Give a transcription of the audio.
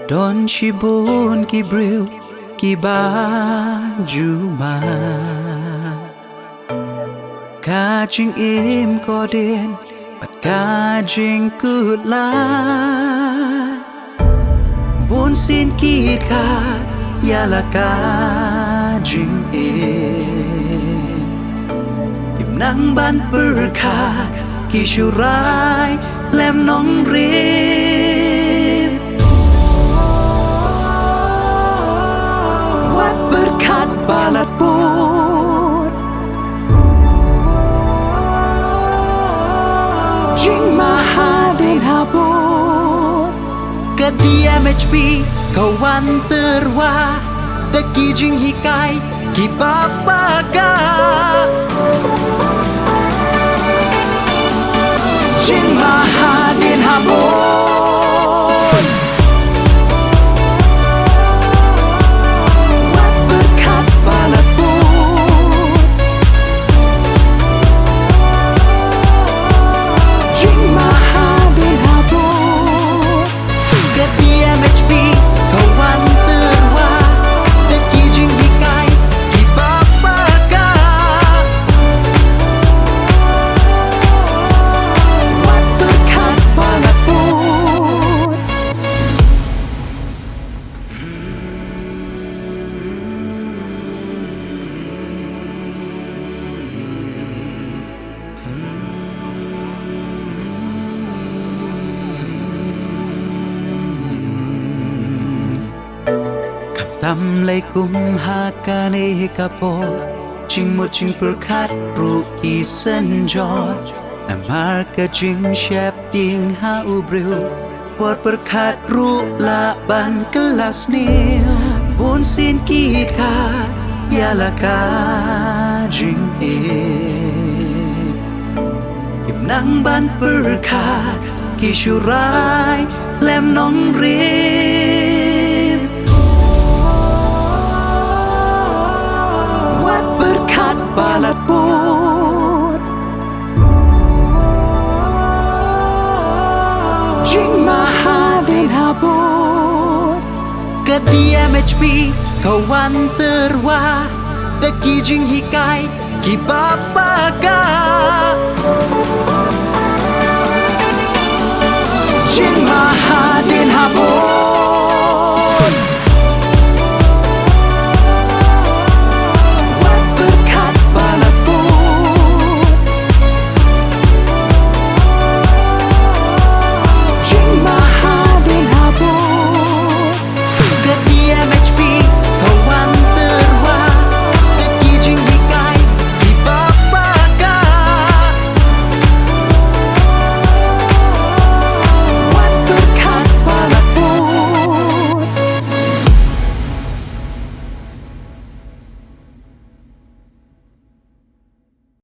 Don Shibun Kibril Kibajuma Kajing im kodin Pat kajing kutla Bun sin kita Yala kajing im Nang ban berkat Kisurai lem nong rib Wat berkat balat pun Jing mahadin habun Kedia mechpi kawan terwa Daki jing hikai kipapaga Jing mahadin habun Wat berkat balat pun Jing mahadin habun Kedia mechpi kawan terwa Daki jing hikai kipapaga Wat berkat balat pun Tam lay kumhakane kapo Jing mo jing berkat ruki senjot Namar ka jing syap ding ha ubril Wat berkat ru laban kelas nil Bun sin kita Yala ka jing Im nang ban berkat Kisurai lem nong rib Wat berkat balat pun Jing mahadin habun Kedia mechpi kawan terwa Daki jing hikai kipapaga Jing mahadin habun